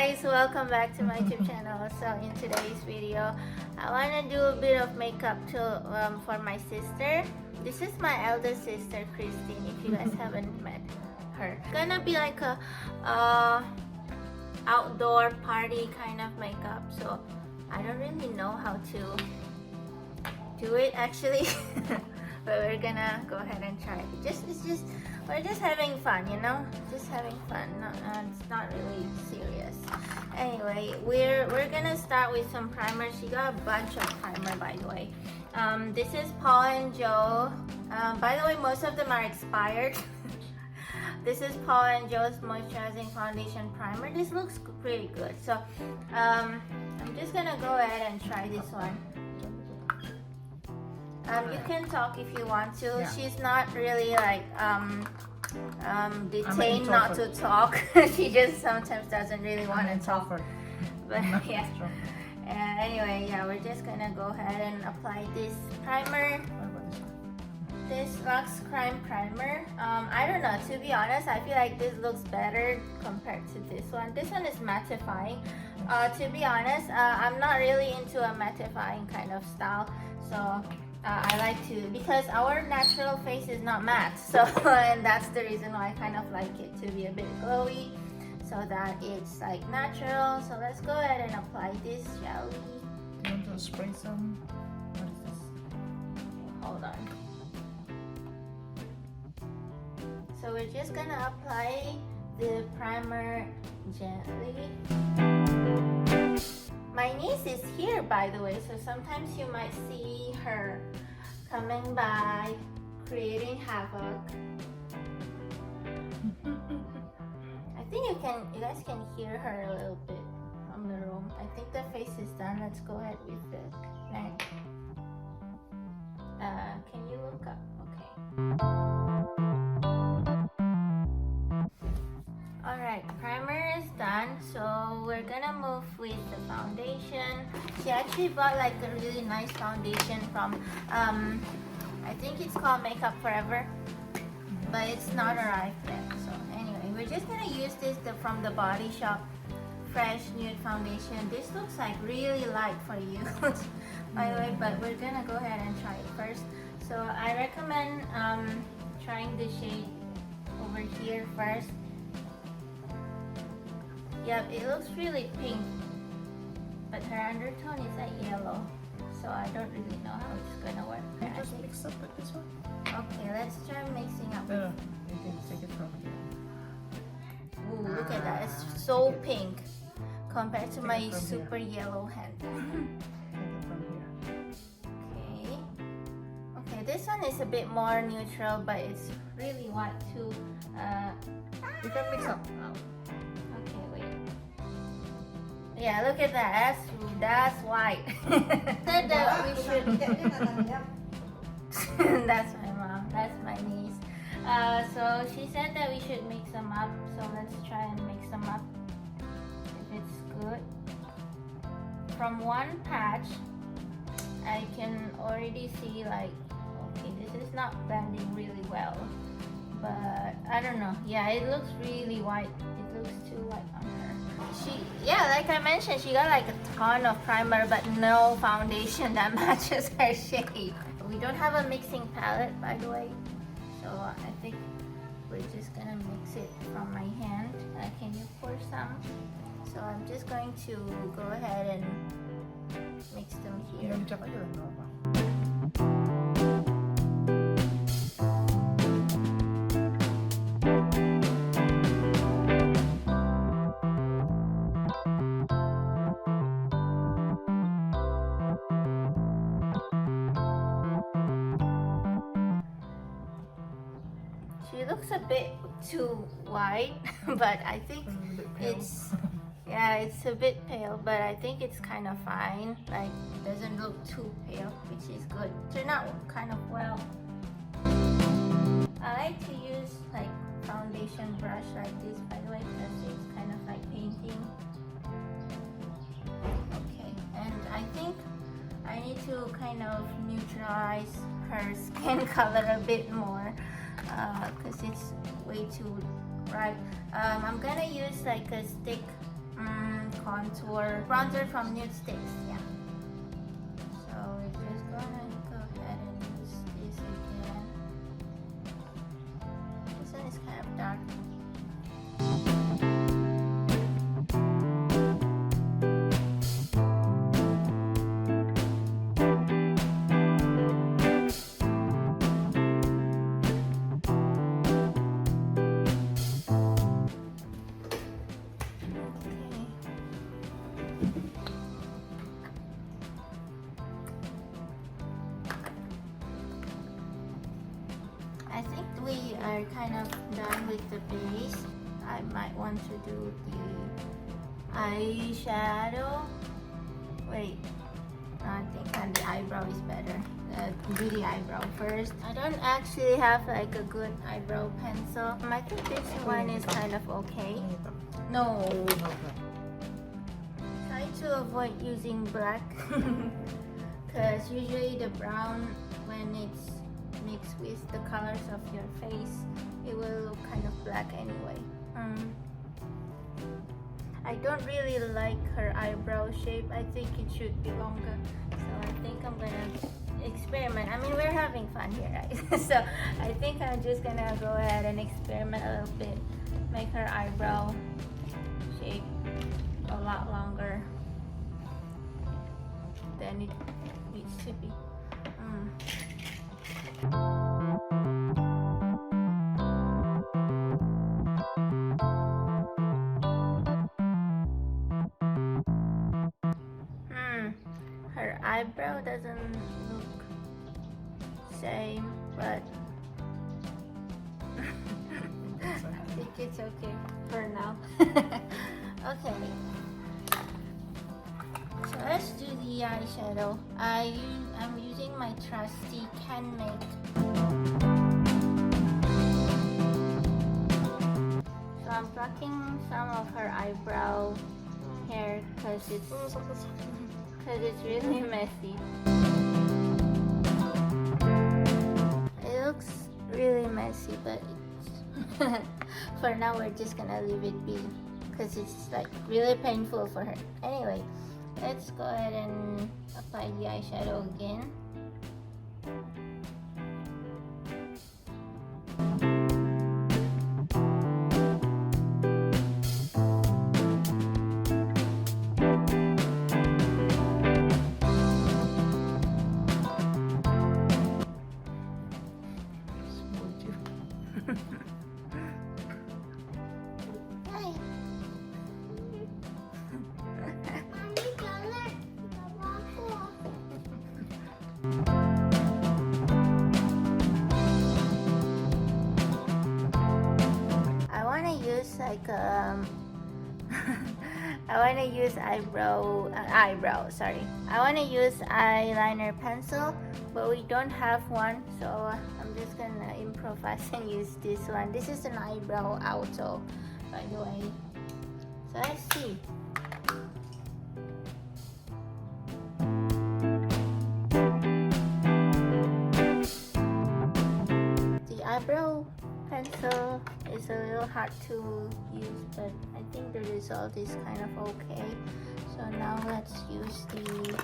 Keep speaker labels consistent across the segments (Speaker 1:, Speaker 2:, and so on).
Speaker 1: guys, welcome back to my YouTube channel. So in today's video, I want to do a bit of makeup for my sister. This is my eldest sister, Christine, if you guys haven't met her. It's gonna be like a outdoor party kind of makeup, so I don't really know how to do it actually. But we're gonna go ahead and try it. We're just having fun, you know, just having fun. It's not really serious. Anyway, we're gonna start with some primer. She got a bunch of primer, by the way. This is Paul and Joe. By the way, most of them are expired. This is Paul and Joe's moisturizing foundation primer. This looks pretty good. So I'm just gonna go ahead and try this one. You can talk if you want to. Yeah. She's not really like detained not to talk. She just sometimes doesn't really want to talk. But yeah. Anyway, yeah, we're just gonna go ahead and apply this primer. This Lux Crime Primer. I don't know, to be honest, I feel like this looks better compared to this one. This one is mattifying. To be honest, I'm not really into a mattifying kind of style. So I like to, because our natural face is not matte, so and that's the reason why I kind of like it to be a bit glowy, so that it's like natural. So let's go ahead and apply this, shall we?
Speaker 2: Do you want to spray some? What is this?
Speaker 1: Hold on. So we're just gonna apply the primer gently. My niece is here, by the way, so sometimes you might see her coming by, creating havoc. I think you guys can hear her a little bit from the room. I think the face is done. Let's go ahead with the neck. Can you look up? Okay. Alright, primer is done, so we're gonna move with the foundation. She actually bought like a really nice foundation from I think it's called Makeup Forever, but it's not arrived yet. So anyway, we're just gonna use this from the Body Shop Fresh Nude Foundation. This looks like really light for you, by the way, but we're gonna go ahead and try it first. So I recommend trying the shade over here first. Yep, it looks really pink, but her undertone is a yellow, so I don't really know how it's gonna work.
Speaker 2: Just mix up with this one.
Speaker 1: Okay, let's try mixing up.
Speaker 2: No, you can take it from here.
Speaker 1: Ooh, look at that, it's so pink compared to my super yellow hand.
Speaker 2: Take it from here.
Speaker 1: Okay. Okay, this one is a bit more neutral, but it's really white too.
Speaker 2: You can mix up now.
Speaker 1: Yeah, look at that. That's white. Said that we should. That's my mom. That's my niece. So she said that we should mix them up. So let's try and mix them up. If it's good. From one patch, I can already see like, okay, this is not blending really well. But I don't know. Yeah, it looks really white. It looks too white on her. Yeah, like I mentioned, she got like a ton of primer but no foundation that matches her shade. We don't have a mixing palette, by the way, so I think we're just gonna mix it from my hand. Can you pour some? So I'm just going to go ahead and mix them here. She looks a bit too white, but I think it's a bit pale, but I think it's kind of fine. Like, it doesn't look too pale, which is good. Turned out kind of well. I like to use like foundation brush like this, by the way, because it's kind of like painting. Okay, and I think I need to kind of neutralize her skin color a bit more. Because it's way too bright. I'm gonna use like a stick contour bronzer from Nude Sticks. Yeah. So we're just gonna go ahead and use this again. This one is kind of dark. I think we are kind of done with the base. I might want to do the eyeshadow. Wait, no, I think on the eyebrow is better. Do the eyebrow first. I don't actually have like a good eyebrow pencil. I think this one is kind of okay. No, try to avoid using black because usually the brown, when it's mixed with the colors of your face, it will look kind of black anyway. I don't really like her eyebrow shape. I think it should be longer, so I think I'm gonna experiment. I mean, we're having fun here, right? So I think I'm just gonna go ahead and experiment a little bit, make her eyebrow shape a lot longer than it needs to be. Her eyebrow doesn't look same, but I think it's okay for now. Okay, so let's do the eyeshadow. I'm using my trusty Can Make. So I'm plucking some of her eyebrow hair because it's really messy. It looks really messy, but for now we're just gonna leave it be because it's like really painful for her. Anyway, let's go ahead and apply the eyeshadow again. I want to use like I want to use eyebrow. Sorry, I want to use eyeliner pencil, but we don't have one, so I'm just gonna improvise and use this one. This is an eyebrow auto, by the way. So let's see. The eyebrow pencil is a little hard to use, but I think the result is kind of okay. So now let's use the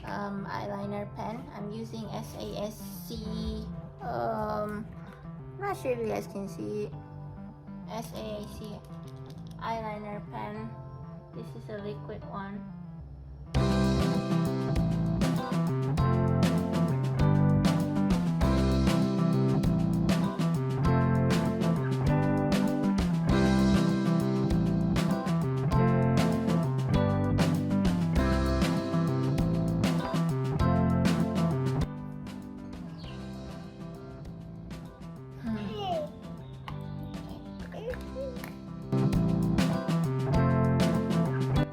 Speaker 1: eyeliner pen. I'm using SASC. Not sure if you guys can see SASC eyeliner pen. This is a liquid one.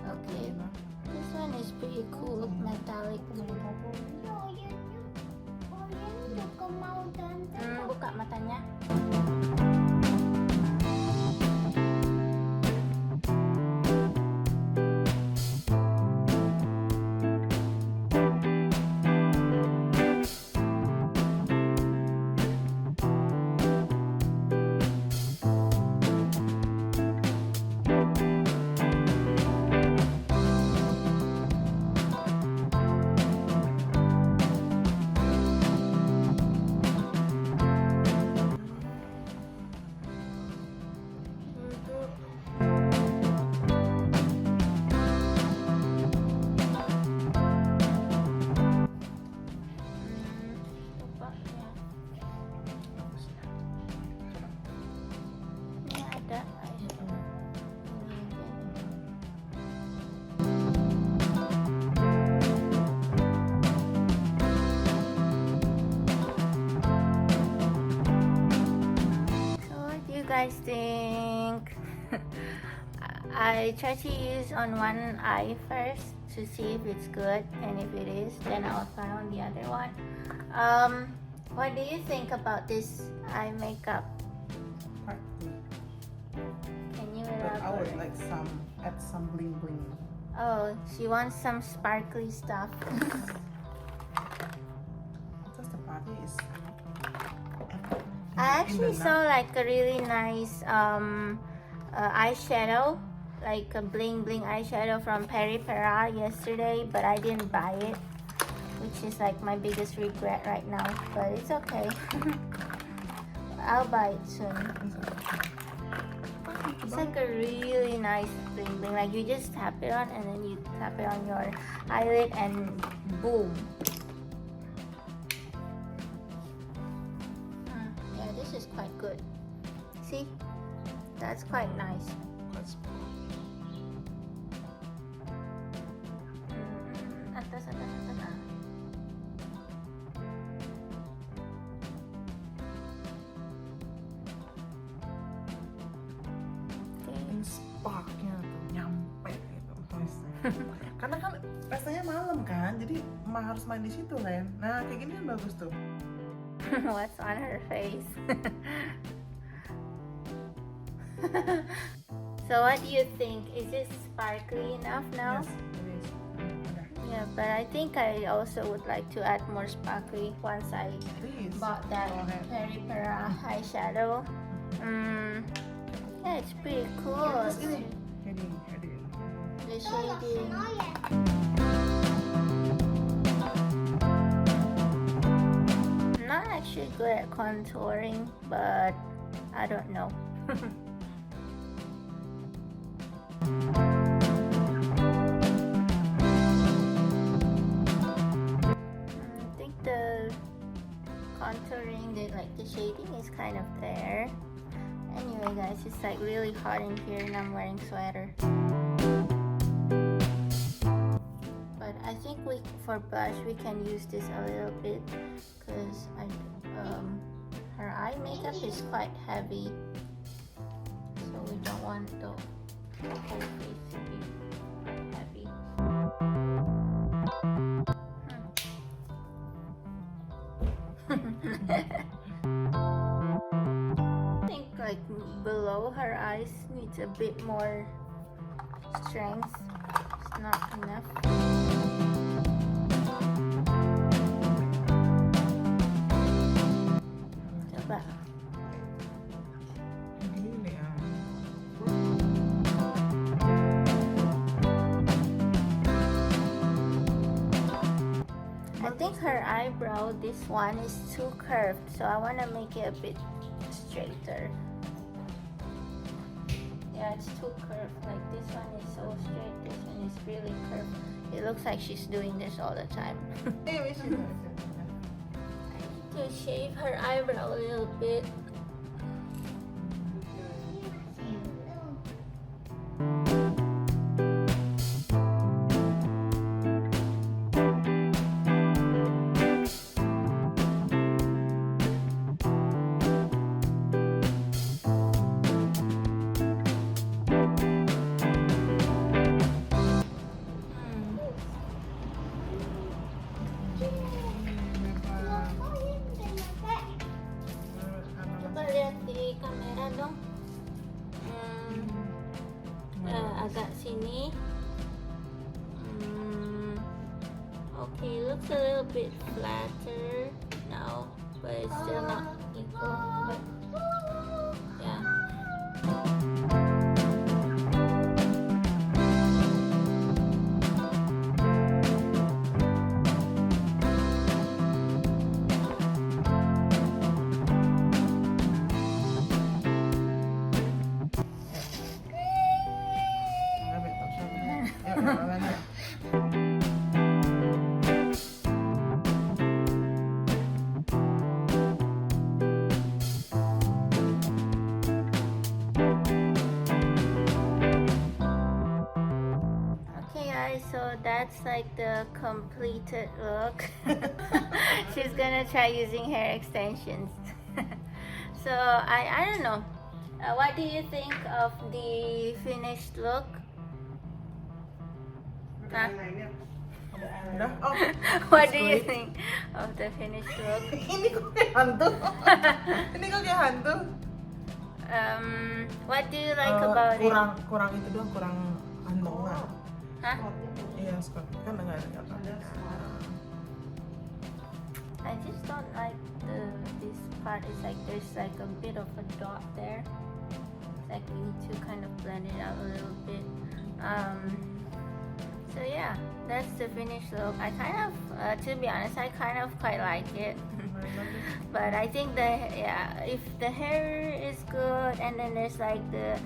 Speaker 1: Okay, this one is pretty cool, metallic. guys think? I try to use on one eye first to see if it's good, and if it is, then I'll try on the other one. What do you think about this eye makeup?
Speaker 2: Quite good.
Speaker 1: Can you
Speaker 2: But I would
Speaker 1: elaborate?
Speaker 2: like add some bling bling.
Speaker 1: Oh, she wants some sparkly stuff.
Speaker 2: Because the party is.
Speaker 1: I actually saw like a really nice eyeshadow, like a bling bling eyeshadow from Peripera yesterday, but I didn't buy it, which is like my biggest regret right now, but it's okay. I'll buy it soon. It's like a really nice bling bling, like you just tap it on and then you tap it on your eyelid and boom. Yeah, this is quite good. See? That's quite nice. Atas, atas, atas, ah. Okay.
Speaker 2: Yang sparknya tuh nyampe gitu. Karena kan pestanya malam kan, jadi harus main di situ Len. Nah kayak gini kan bagus tuh.
Speaker 1: What's on her face? So what do you think? Is it sparkly enough now?
Speaker 2: Yes, it is. Udah.
Speaker 1: Yeah, but I think I also would like to add more sparkly once I
Speaker 2: Please.
Speaker 1: bought that
Speaker 2: Go ahead.
Speaker 1: Peripera eyeshadow. Yeah, it's pretty cool.
Speaker 2: Terus ini. Heading.
Speaker 1: The shading. I'm not actually good at contouring, but I don't know. I think the contouring, the shading is kind of there. Anyway, guys, it's like really hot in here, and I'm wearing sweater. But I think for blush we can use this a little bit because her eye makeup is quite heavy, so we don't want the whole face to be quite heavy. I think like below her eyes needs a bit more strength. It's not enough. Coba.
Speaker 2: Gini ya.
Speaker 1: I think her eyebrow, this one is too curved, so I want to make it a bit straighter. Yeah, it's too curved. Like this one is so straight, this one is really curved. It looks like she's doing this all the time.
Speaker 2: Maybe she does it.
Speaker 1: I need to shave her eyebrow a little bit. Coba lihat di kamera dong. Agak sini. Okay, looks a little bit flatter now, but it's still not equal. But yeah. Okay guys, so that's like the completed look. She's gonna try using hair extensions. So I don't know. What do you think of the finished look? Hah?
Speaker 2: Udah? Oh,
Speaker 1: What
Speaker 2: it's
Speaker 1: do you
Speaker 2: great.
Speaker 1: think of the finished look?
Speaker 2: Ini kok kayak hantu? Ini kok kayak hantu?
Speaker 1: What do you like about it?
Speaker 2: Kurang itu doang, kurang andongan.
Speaker 1: Hah?
Speaker 2: Iya, Scott. Kan enggak apa.
Speaker 1: I just don't like this part. It's like there's like a bit of a dot there. It's like we need to kind of blend it out a little bit. So yeah, that's the finished look. I kind of, to be honest, I kind of quite like it. But I think if the hair is good and then there's like the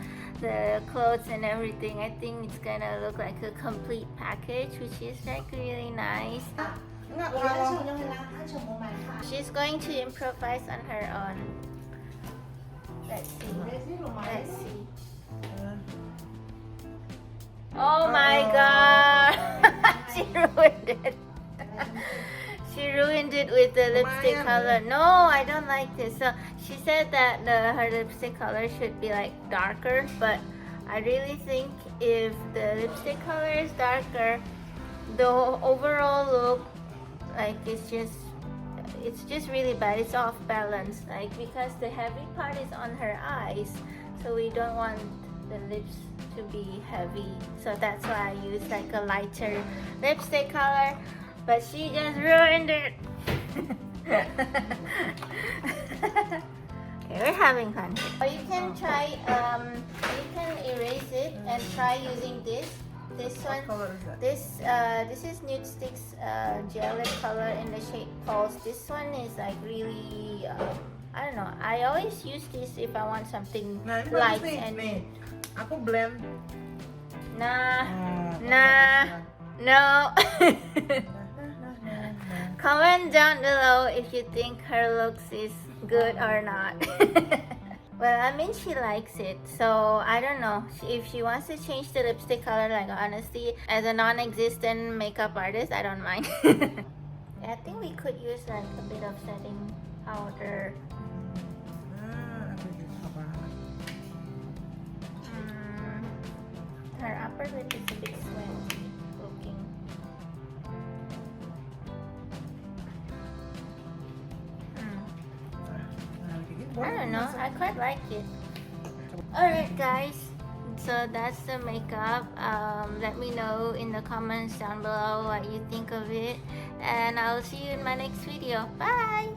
Speaker 1: clothes and everything, I think it's gonna look like a complete package, which is like really nice.
Speaker 2: Enggak,
Speaker 3: 我要
Speaker 2: kalau
Speaker 3: 求就会拉他什么买法？
Speaker 1: She's going to improvise on her own. Let's see.
Speaker 3: 没这种买
Speaker 1: Let's see.
Speaker 2: eh,
Speaker 1: Oh my
Speaker 2: Oh.
Speaker 1: god! She ruined it. She ruined it with the lipstick
Speaker 2: Lumayan
Speaker 1: color.
Speaker 2: ya.
Speaker 1: No, I don't like this. So she said that her lipstick color should be like darker, but I really think if the lipstick color is darker, the overall look, like it's just really bad. It's off balance, like because the heavy part is on her eyes, so we don't want the lips to be heavy. So that's why I use like a lighter lipstick color. But she just ruined it. Okay, we're having fun. Or you can try, you can erase it and try using this. This one.
Speaker 2: what color is that?
Speaker 1: This is Nude Sticks gel lip color in the shade Pulse. This one is like really, I don't know. I always use this if I want something
Speaker 2: Nah, ini
Speaker 1: light
Speaker 2: bagus nih.
Speaker 1: and
Speaker 2: Nih, aku blend.
Speaker 1: nah,
Speaker 2: Nah,
Speaker 1: nah, no.
Speaker 2: nah.
Speaker 1: Comment down below if you think her looks is good or not. Well, I mean, she likes it, so I don't know if she wants to change the lipstick color. Like honestly, as a non-existent makeup artist, I don't mind. I think we could use like a bit of setting powder.
Speaker 2: Nah, aku juga banget.
Speaker 1: Her upper lip is a bit sweaty looking.
Speaker 2: Nah, kayak gini
Speaker 1: I
Speaker 2: boleh
Speaker 1: don't know.
Speaker 2: masak.
Speaker 1: I quite like it. Alright, guys. So that's the makeup. Let me know in the comments down below what you think of it. And I'll see you in my next video. Bye!